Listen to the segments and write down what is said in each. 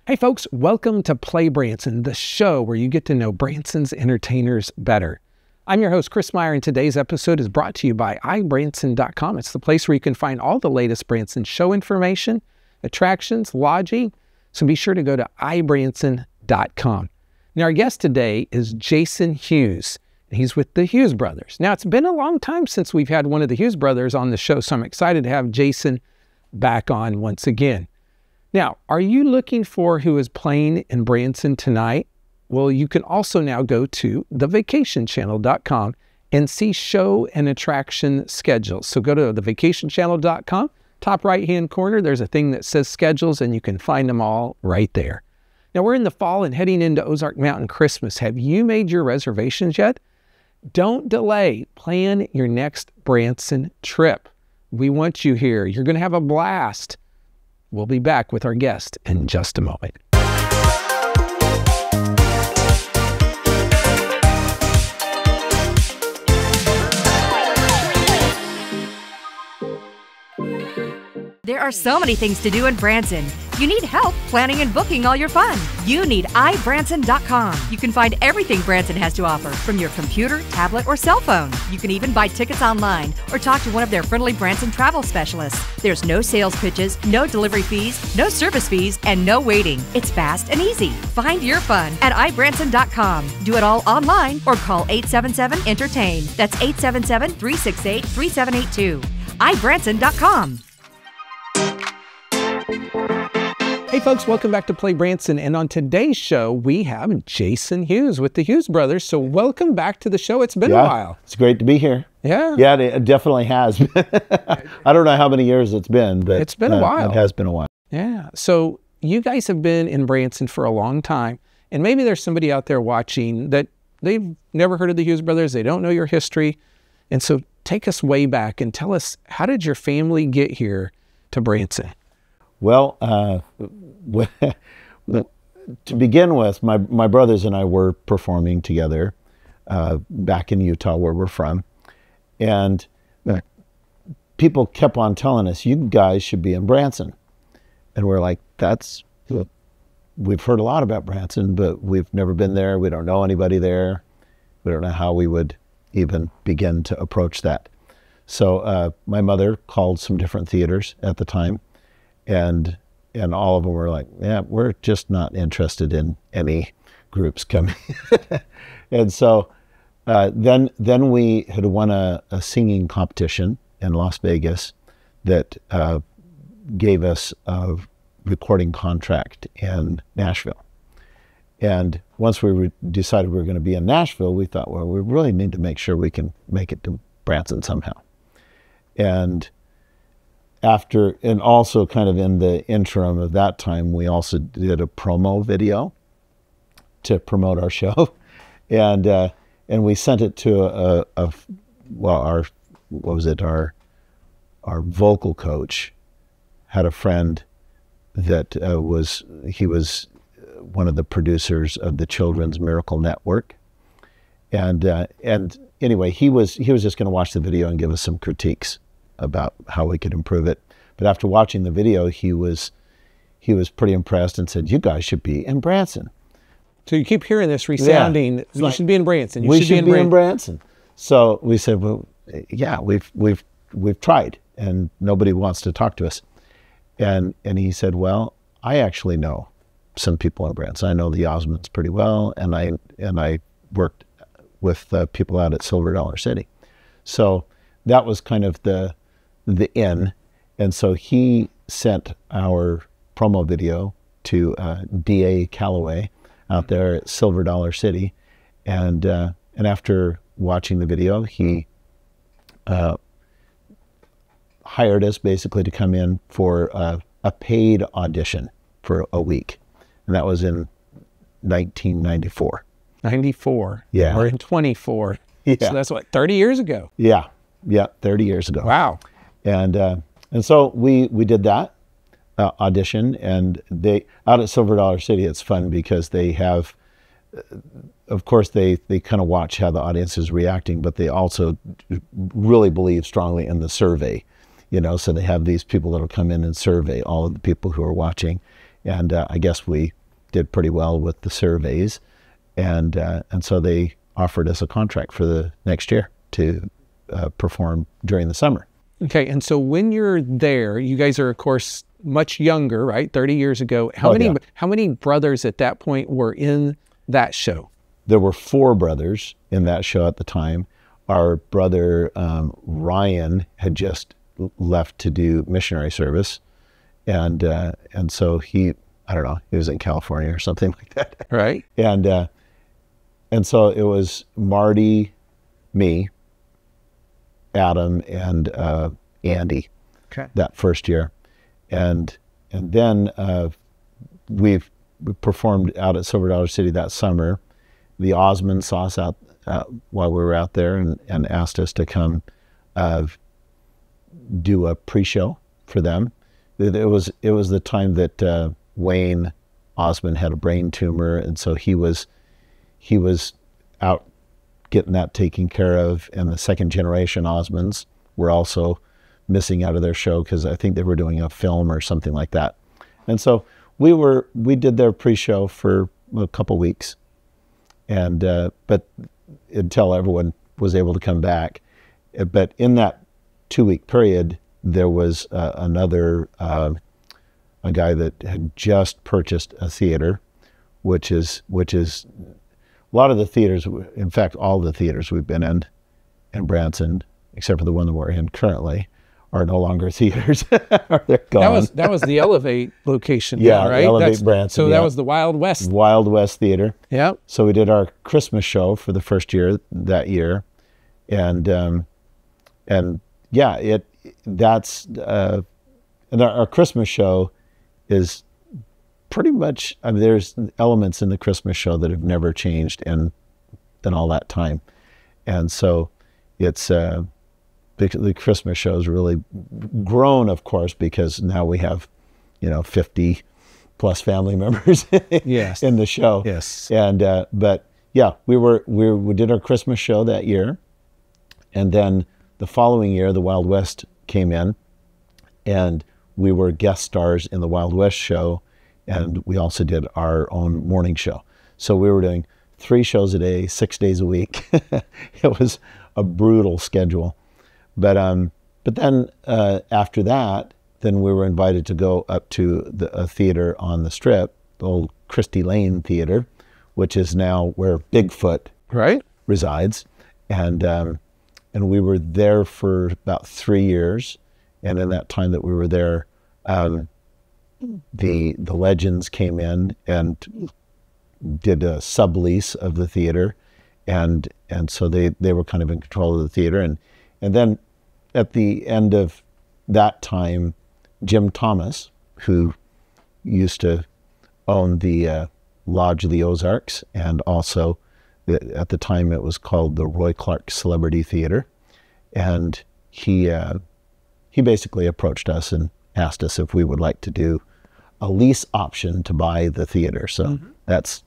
Hey folks, welcome to PlayBranson, the show where you get to know Branson's entertainers better. I'm your host, Chris Meyer, and today's episode is brought to you by iBranson.com. It's the place where you can find all the latest Branson show information, attractions, lodging, so be sure to go to iBranson.com. Now our guest today is Jason Hughes. He's with the Hughes brothers. Now it's been a long time since we've had one of the Hughes brothers on the show, so I'm excited to have Jason back on once again. Now, are you looking for who is playing in Branson tonight? Well, you can also now go to thevacationchannel.com and see show and attraction schedules. So go to thevacationchannel.com, top right-hand corner, there's a thing that says schedules, and you can find them all right there. Now, we're in the fall and heading into Ozark Mountain Christmas. Have you made your reservations yet? Don't delay. Plan your next Branson trip. We want you here. You're going to have a blast. We'll be back with our guest in just a moment. There are so many things to do in Branson. You need help planning and booking all your fun. You need iBranson.com. You can find everything Branson has to offer from your computer, tablet, or cell phone. You can even buy tickets online or talk to one of their friendly Branson travel specialists. There's no sales pitches, no delivery fees, no service fees, and no waiting. It's fast and easy. Find your fun at iBranson.com. Do it all online or call 877-ENTERTAIN. That's 877-368-3782. iBranson.com. Hey folks, welcome back to PlayBranson, and on today's show we have Jason Hughes with the Hughes brothers. So welcome back to the show. It's been a while. It's great to be here. Yeah. Yeah, it definitely has. I don't know how many years it's been, but it's been a while. It has been a while. Yeah. So you guys have been in Branson for a long time, and maybe there's somebody out there watching that they've never heard of the Hughes brothers. They don't know your history. And so take us way back and tell us, how did your family get here to Branson? Well, to begin with, my brothers and I were performing together back in Utah, where we're from. And people kept on telling us, you guys should be in Branson. And we're like, we've heard a lot about Branson, but we've never been there. We don't know anybody there. We don't know how we would even begin to approach that. So my mother called some different theaters at the time. And all of them were like, yeah, we're just not interested in any groups coming. And so then we had won a singing competition in Las Vegas that gave us a recording contract in Nashville. And once we decided we were going to be in Nashville, we thought, well, we really need to make sure we can make it to Branson somehow. And also kind of in the interim of that time, we also did a promo video to promote our show, and we sent it to our vocal coach had a friend that was one of the producers of the Children's Miracle Network, and anyway, he was just going to watch the video and give us some critiques about how we could improve it. But after watching the video, he was pretty impressed and said, you guys should be in Branson. So you keep hearing this resounding, you should be in Branson. We should be in Branson. So we said, well, yeah, we've tried and nobody wants to talk to us. And he said, well, I actually know some people in Branson. I know the Osmonds pretty well, and I worked with people out at Silver Dollar City. So that was kind of the in, and so he sent our promo video to D.A. Calloway out there at Silver Dollar City, and after watching the video, he hired us basically to come in for a paid audition for a week, and that was in 1994. 94. Yeah. Or in 24. Yeah. So that's what, 30 years ago? Yeah. 30 years ago. Wow. And so we did that audition, and they out at Silver Dollar City, it's fun because they have, of course, they kind of watch how the audience is reacting, but they also really believe strongly in the survey, so they have these people that'll come in and survey all of the people who are watching. And I guess we did pretty well with the surveys. And so they offered us a contract for the next year to perform during the summer. Okay, and so when you're there, you guys are, of course, much younger, right? 30 years ago. How many brothers at that point were in that show? There were 4 brothers in that show at the time. Our brother Ryan had just left to do missionary service, and so he, I don't know, he was in California or something like that. Right. And so it was Marty, me, Adam, and Andy. Okay. That first year, and then we performed out at Silver Dollar City that summer. The Osmonds saw us out while we were out there and asked us to come do a pre-show for them. It was the time that Wayne Osmond had a brain tumor, and so he was out getting that taken care of, and the second generation Osmonds were also missing out of their show because I think they were doing a film or something like that. And so we did their pre-show for a couple weeks, and but until everyone was able to come back. But in that 2-week period, there was another a guy that had just purchased a theater, which is a lot of the theaters, in fact, all the theaters we've been in Branson, except for the one that we're in currently, are no longer theaters. They're gone. That was the Elevate location. Yeah, right? Elevate Branson. So that was the Wild West. Wild West Theater. Yeah. So we did our Christmas show for the first year that year, and yeah, and our Christmas show is pretty much, I mean, there's elements in the Christmas show that have never changed in all that time. And so it's, the Christmas show has really grown, of course, because now we have, 50 plus family members Yes. in the show. Yes. And, but yeah, we did our Christmas show that year. And then the following year, the Wild West came in, and we were guest stars in the Wild West show. And we also did our own morning show. So we were doing 3 shows a day, 6 days a week. It was a brutal schedule. But then after that, then we were invited to go up to a theater on the Strip, the old Christie Lane Theater, which is now where Bigfoot resides. And we were there for about 3 years. And in that time that we were there, the Legends came in and did a sublease of the theater, and so they were kind of in control of the theater, and then at the end of that time, Jim Thomas, who used to own the Lodge of the Ozarks, and also at the time it was called the Roy Clark Celebrity Theater, and he basically approached us and asked us if we would like to do a lease option to buy the theater. So that's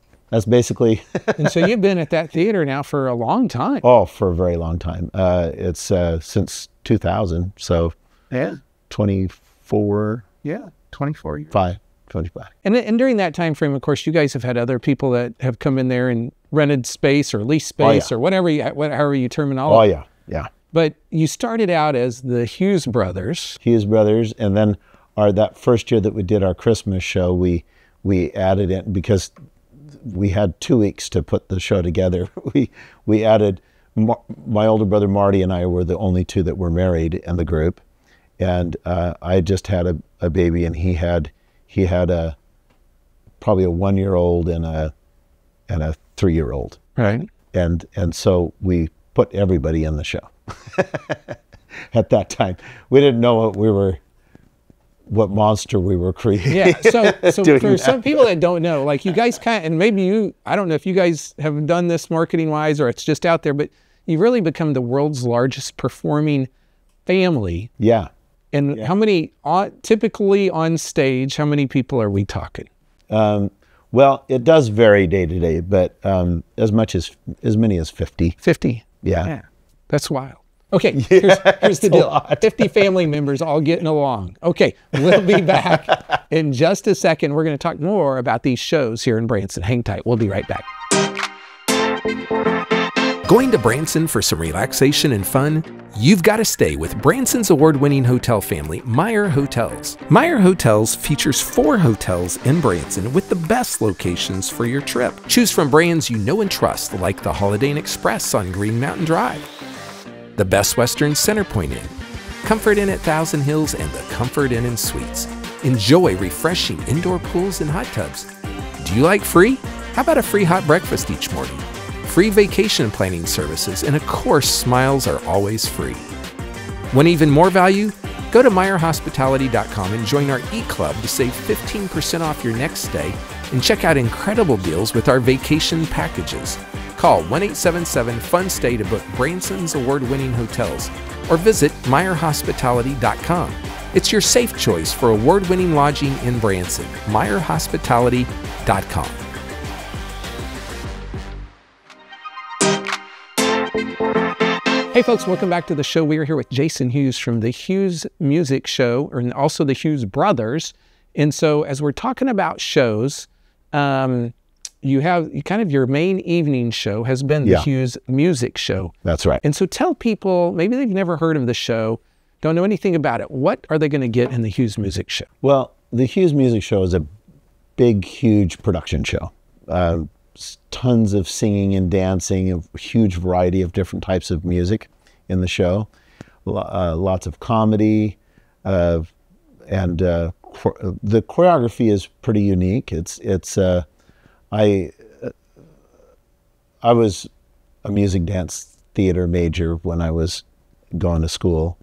basically. And so you've been at that theater now for a long time. Oh, for a very long time. It's since 2000. So yeah, 24. Yeah, 24 years. 25. And during that time frame, of course, you guys have had other people that have come in there and rented space or leased space or whatever, however you terminology. Oh yeah, yeah. But you started out as the Hughes brothers. Hughes brothers, and then that first year that we did our Christmas show, we added in, because we had 2 weeks to put the show together. We added my older brother Marty and I were the only 2 that were married in the group, and I just had a baby, and he had probably a 1-year-old and a 3-year-old. Right. And so we put everybody in the show. At that time, we didn't know what monster we were creating. Yeah, so for some people that don't know, like you guys and maybe I don't know if you guys have done this marketing-wise or it's just out there, but you've really become the world's largest performing family. Yeah. And how many, typically on stage, how many people are we talking? Well, it does vary day to day, but as many as 50. 50? Yeah. That's wild. Okay, here's the deal. 50 family members all getting along. Okay, we'll be back in just a second. We're going to talk more about these shows here in Branson. Hang tight. We'll be right back. Going to Branson for some relaxation and fun? You've got to stay with Branson's award-winning hotel family, Meyer Hotels. Meyer Hotels features 4 hotels in Branson with the best locations for your trip. Choose from brands you know and trust, like the Holiday Inn Express on Green Mountain Drive, the Best Western Centerpoint Inn, Comfort Inn at Thousand Hills, and the Comfort Inn and Suites. Enjoy refreshing indoor pools and hot tubs. Do you like free? How about a free hot breakfast each morning? Free vacation planning services, and of course, smiles are always free. Want even more value? Go to MeyerHospitality.com and join our e-club to save 15% off your next stay and check out incredible deals with our vacation packages. Call 1-877-FUN-STAY to book Branson's award-winning hotels or visit MeyerHospitality.com. It's your safe choice for award-winning lodging in Branson. MeyerHospitality.com. Hey folks, welcome back to the show. We are here with Jason Hughes from the Hughes Music Show, and also the Hughes Brothers. And so as we're talking about shows, you have kind of your main evening show has been the Hughes Music Show. That's right. And so tell people, maybe they've never heard of the show, don't know anything about it. What are they going to get in the Hughes Music Show? Well, the Hughes Music Show is a big, huge production show. Tons of singing and dancing, a huge variety of different types of music in the show. Lots of comedy, and the choreography is pretty unique. I was a music dance theater major when I was going to school,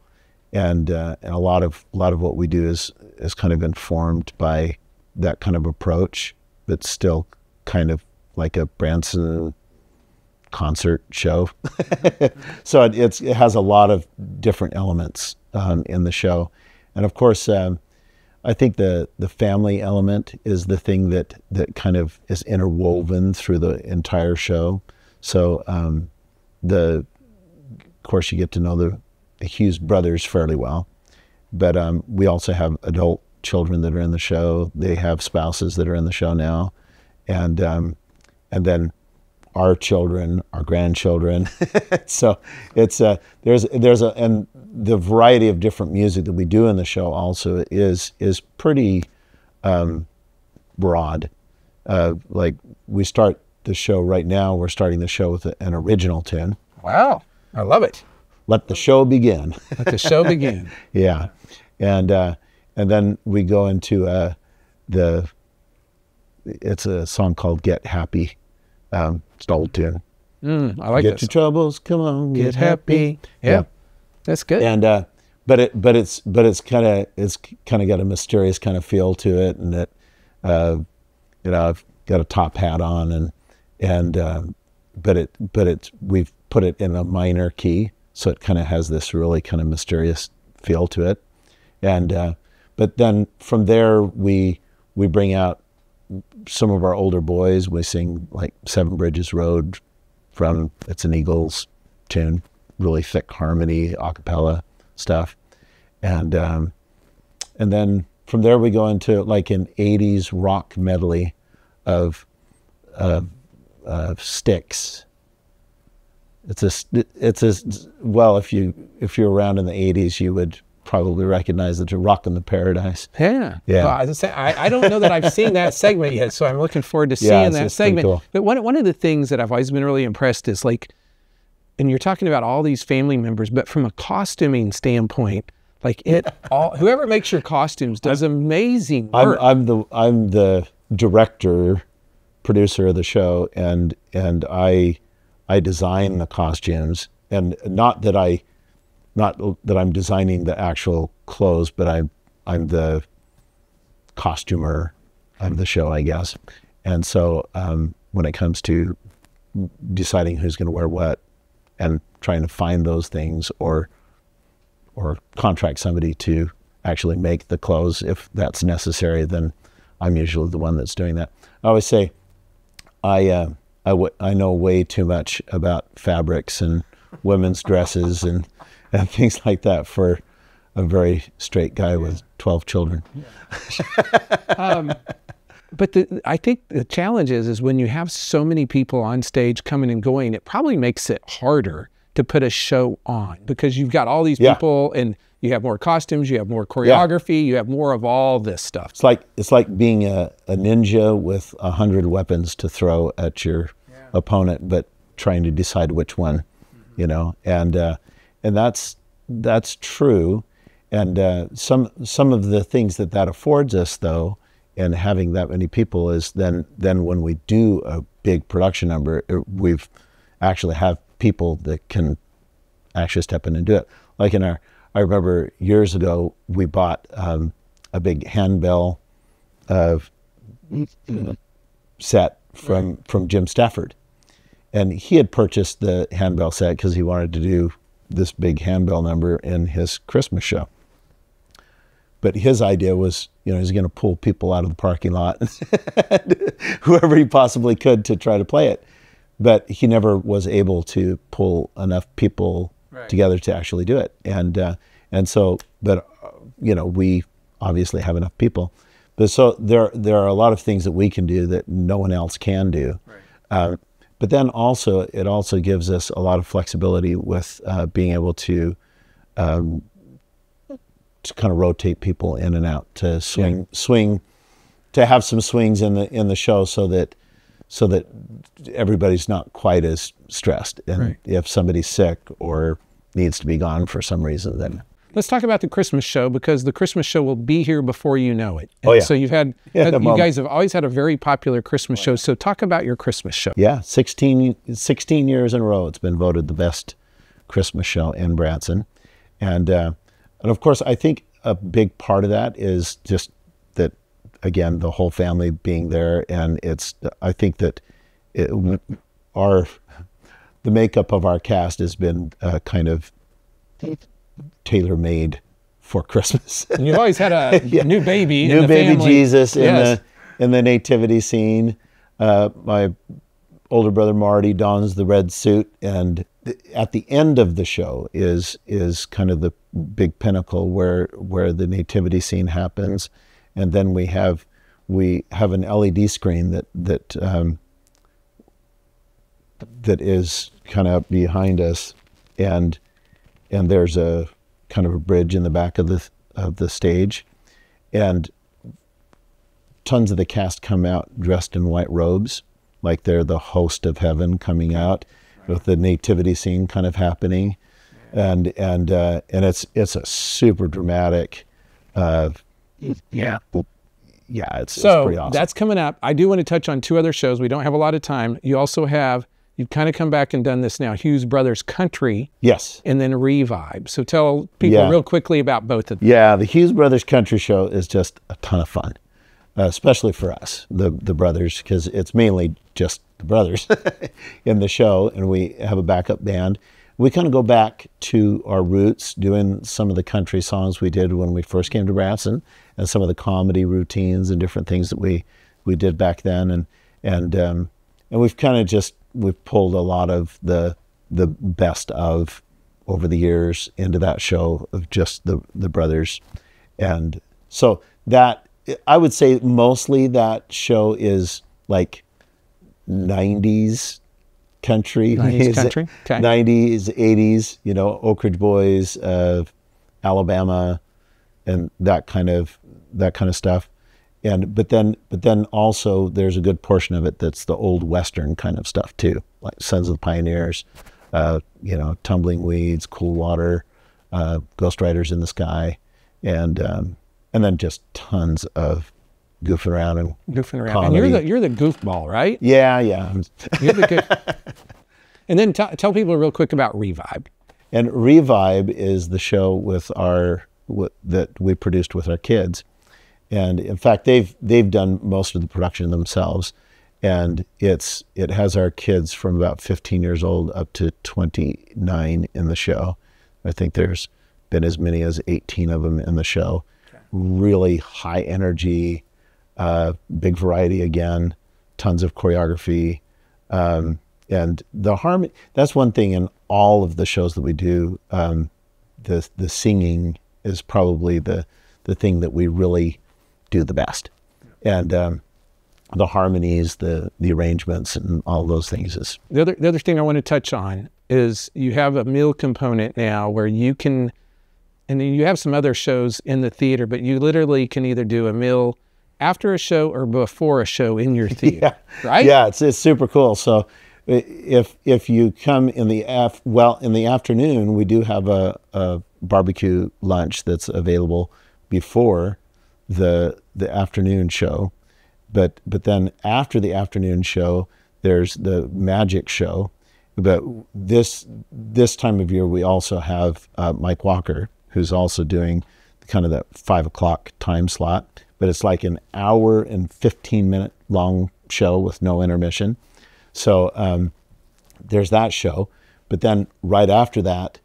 and a lot of what we do is kind of informed by that kind of approach, but still kind of like a Branson concert show. So it has a lot of different elements in the show. And of course, I think the family element is the thing that kind of is interwoven through the entire show. So of course you get to know the Hughes brothers fairly well, but we also have adult children that are in the show. They have spouses that are in the show now, and then our children, our grandchildren. So it's and the variety of different music that we do in the show also is pretty broad. Like we start the show right now, we're starting the show with an original tune. Wow, I love it. Let the show begin. Let the show begin. Yeah, and then we go into it's a song called Get Happy. It's an old tune. I like Get your troubles, come on, get happy. Yeah, that's good. And but it's kind of got a mysterious kind of feel to it, and that I've got a top hat on, but we've put it in a minor key, so it kind of has this really kind of mysterious feel to it, and but then from there we bring out some of our older boys. We sing like Seven Bridges Road from It's an Eagles tune, really thick harmony, a cappella stuff. And then from there we go into like an 80s rock medley of Styx. Well, if you're around in the 80s, you would probably recognize that you're rocking the Paradise. Yeah. Well, as I say, I don't know that I've seen that segment yet, so I'm looking forward to seeing that segment. Cool. But one of the things that I've always been really impressed is like, and you're talking about all these family members, but from a costuming standpoint, like whoever makes your costumes does amazing work. I'm the director, producer of the show, and I design the costumes, and not that I'm designing the actual clothes, but I'm the costumer of the show, I guess. And so when it comes to deciding who's going to wear what and trying to find those things or contract somebody to actually make the clothes, if that's necessary, then I'm usually the one that's doing that. I always say I know way too much about fabrics and women's dresses and things like that for a very straight guy with 12 children. But I think the challenge is when you have so many people on stage coming and going, it probably makes it harder to put a show on because you've got all these people and you have more costumes, you have more choreography, you have more of all this stuff. It's like being a ninja with 100 weapons to throw at your opponent, but trying to decide which one, you know, and that's true. And some of the things that affords us, though, and having that many people is then when we do a big production number, we've actually have people that can actually step in and do it. Like I remember years ago, we bought a big handbell set from Jim Stafford. And he had purchased the handbell set because he wanted to do this big handbell number in his Christmas show. But his idea was, you know, he's going to pull people out of the parking lot, whoever he possibly could to try to play it. But he never was able to pull enough people together to actually do it. And so, but you know, we obviously have enough people. But so there are a lot of things that we can do that no one else can do. Right. But then also, it also gives us a lot of flexibility with being able to kind of rotate people in and out, to swing, to have some swings in the show, so that everybody's not quite as stressed. And if somebody's sick or needs to be gone for some reason, then. Let's talk about the Christmas show, because the Christmas show will be here before you know it. And so you've had, you guys have always had a very popular Christmas show. So talk about your Christmas show. Yeah, 16 years in a row, it's been voted the best Christmas show in Branson. And of course, I think a big part of that is just that, again, the whole family being there. And I think that the makeup of our cast has been kind of tailor-made for Christmas. And you've always had a new baby in new the baby family. Jesus in the nativity scene. My older brother Marty dons the red suit, and at the end of the show is kind of the big pinnacle where the nativity scene happens, and then we have an LED screen that is kind of behind us, and there's a kind of a bridge in the back of the stage, and tons of the cast come out dressed in white robes, like they're the host of heaven coming out, with the nativity scene kind of happening, and it's a super dramatic. It's pretty awesome. That's coming up. I do want to touch on two other shows. We don't have a lot of time. You also have. You've kind of come back and done this now, Hughes Brothers Country. Yes. And then Revive. So tell people real quickly about both of them. Yeah, the Hughes Brothers Country show is just a ton of fun, especially for us, the brothers, because it's mainly just the brothers in the show, and we have a backup band. We kind of go back to our roots, doing some of the country songs we did when we first came to Branson, and some of the comedy routines and different things that we did back then, and we've kind of we've pulled a lot of the best of over the years into that show of just the brothers. And so that, I would say mostly that show is like 90s country. 90s country? Okay. 90s, 80s, you know, Oak Ridge Boys, Alabama, and that kind of stuff. But then also there's a good portion of it that's the old Western kind of stuff too, like Sons of the Pioneers, you know, Tumbling Weeds, Cool Water, Ghost Riders in the Sky, and then just tons of goofing around and comedy. And you're the goofball, right? Yeah. You're the good. And then tell people real quick about Revive. And Revive is the show that we produced with our kids. And in fact, they've done most of the production themselves, and it has our kids from about 15 years old up to 29 in the show. I think there's been as many as 18 of them in the show. Okay. Really high energy, big variety again, tons of choreography, and the harmony. That's one thing in all of the shows that we do. the singing is probably the thing that we really do the best, and the harmonies, the arrangements, and all those things is the other thing I want to touch on is you have a meal component now where you can, and then you have some other shows in the theater, but you literally can either do a meal after a show or before a show in your theater, right? Yeah, it's super cool. So if you come in the afternoon, we do have a barbecue lunch that's available before the afternoon show, but then after the afternoon show, there's the magic show. But this time of year, we also have Mike Walker, who's also doing kind of that 5 o'clock time slot. But it's like an hour and 15-minute long show with no intermission. So there's that show. But then right after that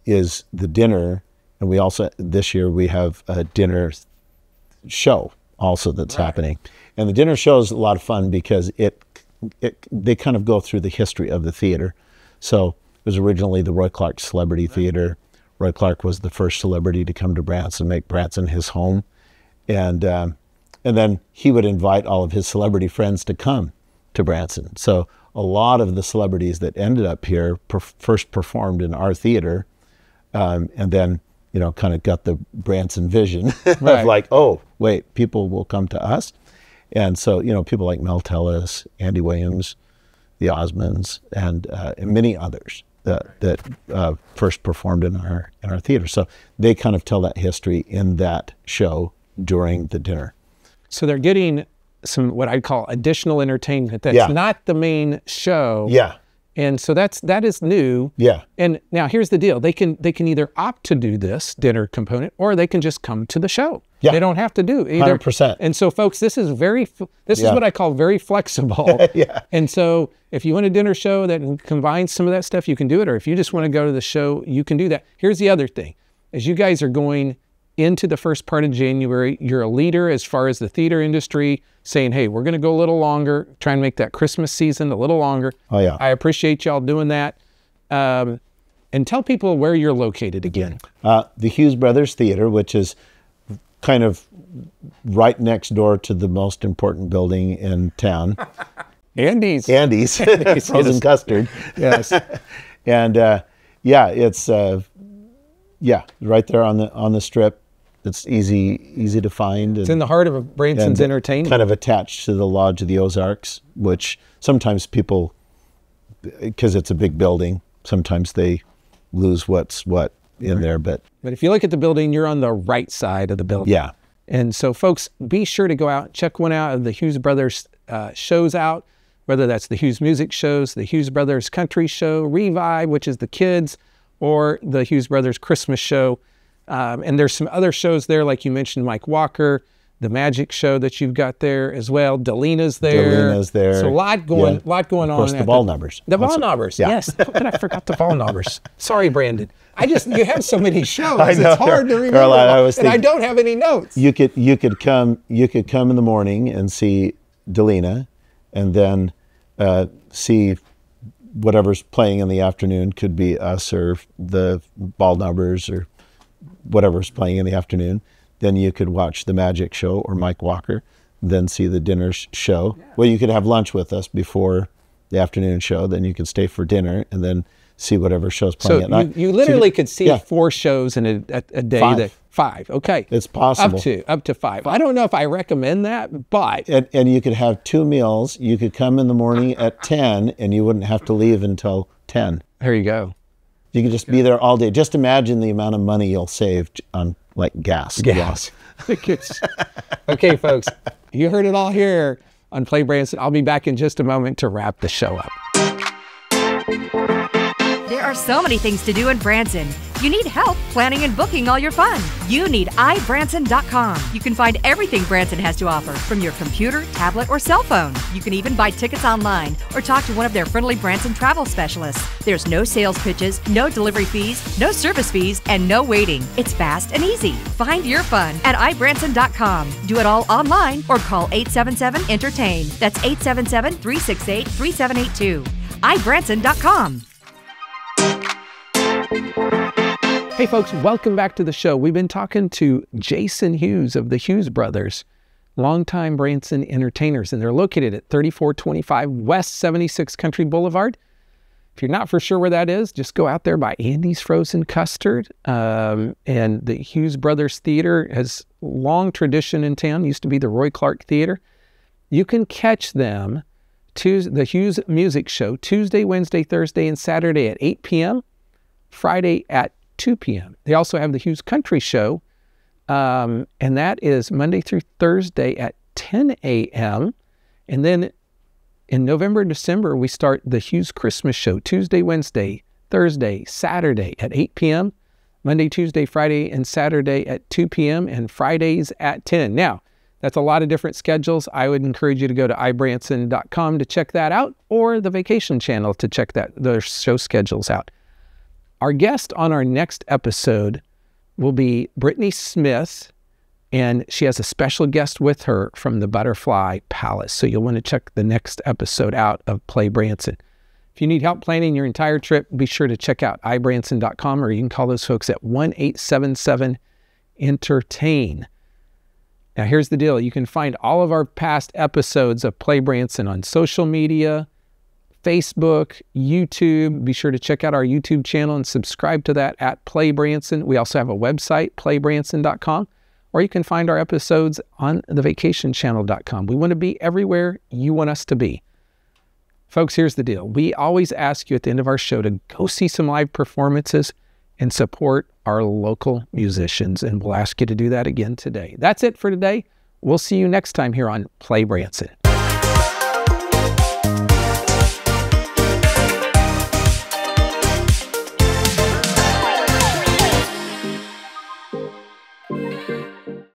is the dinner. And we also, this year, we have a dinner show also that's happening. And the dinner show is a lot of fun because they kind of go through the history of the theater. So it was originally the Roy Clark Celebrity Theater. Roy Clark was the first celebrity to come to Branson, make Branson his home. And then he would invite all of his celebrity friends to come to Branson. So a lot of the celebrities that ended up here first performed in our theater, and then, you know, kind of got the Branson vision of like, oh, wait, people will come to us. And so, you know, people like Mel Tellis, Andy Williams, the Osmonds, and many others that first performed in our theater. So they kind of tell that history in that show during the dinner. So they're getting some what I'd call additional entertainment that's not the main show. Yeah. And so that is new. Yeah. And now here's the deal. They can either opt to do this dinner component, or they can just come to the show. Yeah. They don't have to do either. 100%. And so folks, this is what I call very flexible. Yeah. And so if you want a dinner show that combines some of that stuff, you can do it. Or if you just want to go to the show, you can do that. Here's the other thing. As you guys are going into the first part of January, you're a leader as far as the theater industry, saying, hey, we're going to go a little longer, try and make that Christmas season a little longer. Oh, yeah. I appreciate y'all doing that. And tell people where you're located again. The Hughes Brothers Theater, which is kind of right next door to the most important building in town. Andy's. Frozen custard. Yes. And it's right there on the strip. It's easy to find. It's in the heart of Branson's entertainment. Kind of attached to the Lodge of the Ozarks, which sometimes people, because it's a big building, sometimes they lose what's what in there. But if you look at the building, you're on the right side of the building. Yeah. And so folks, be sure to go out, check one out of the Hughes Brothers shows out, whether that's the Hughes Music shows, the Hughes Brothers Country Show, Revive, which is the kids, or the Hughes Brothers Christmas Show. And there's some other shows there, like you mentioned, Mike Walker, the Magic Show that you've got there as well. Delina's there. So a lot going on. Of course, the ball numbers. The ball numbers, yes. But I forgot the ball numbers. Sorry, Brandon. You have so many shows. I know, it's hard to remember. Caroline, and I don't have any notes. You could come in the morning and see Delina, and then see whatever's playing in the afternoon. Could be us or the ball numbers or whatever's playing in the afternoon. Then you could watch the Magic Show or Mike Walker, then see the dinner show. Yeah. Well, you could have lunch with us before the afternoon show, then you could stay for dinner and then see whatever show's playing at night. You literally could see 4 shows in a day. 5. Okay. It's possible. Up to 5. I don't know if I recommend that, but. And you could have 2 meals. You could come in the morning at 10 and you wouldn't have to leave until 10. There you go. You could just be there all day. Just imagine the amount of money you'll save on like gas. Okay, folks, you heard it all here on PlayBranson. I'll be back in just a moment to wrap the show up. There are so many things to do in Branson. You need help planning and booking all your fun. You need iBranson.com. You can find everything Branson has to offer from your computer, tablet, or cell phone. You can even buy tickets online or talk to one of their friendly Branson travel specialists. There's no sales pitches, no delivery fees, no service fees, and no waiting. It's fast and easy. Find your fun at iBranson.com. Do it all online or call 877-ENTERTAIN. That's 877-368-3782. iBranson.com. Hey folks, welcome back to the show. We've been talking to Jason Hughes of the Hughes brothers, longtime Branson entertainers, and they're located at 3425 West 76 Country Boulevard. If you're not for sure where that is, just go out there by Andy's Frozen Custard. And the Hughes Brothers Theater has long tradition in town, used to be the Roy Clark Theater. You can catch them, the Hughes Music Show, Tuesday, Wednesday, Thursday, and Saturday at 8 p.m., Friday at 2 p.m. They also have the Hughes Country Show, and that is Monday through Thursday at 10 a.m. And then in November and December, we start the Hughes Christmas Show, Tuesday, Wednesday, Thursday, Saturday at 8 p.m., Monday, Tuesday, Friday, and Saturday at 2 p.m., and Fridays at 10. Now, that's a lot of different schedules. I would encourage you to go to ibranson.com to check that out, or the Vacation Channel to check those show schedules out. Our guest on our next episode will be Brittany Smith, and she has a special guest with her from the Butterfly Palace. So you'll want to check the next episode out of Play Branson. If you need help planning your entire trip, be sure to check out ibranson.com, or you can call those folks at 1-877-ENTERTAIN. Now here's the deal. You can find all of our past episodes of Play Branson on social media, Facebook, YouTube. Be sure to check out our YouTube channel and subscribe to that at Play Branson. We also have a website, playbranson.com, or you can find our episodes on thevacationchannel.com. We want to be everywhere you want us to be. Folks, here's the deal. We always ask you at the end of our show to go see some live performances and support our local musicians, and we'll ask you to do that again today. That's it for today. We'll see you next time here on Play Branson.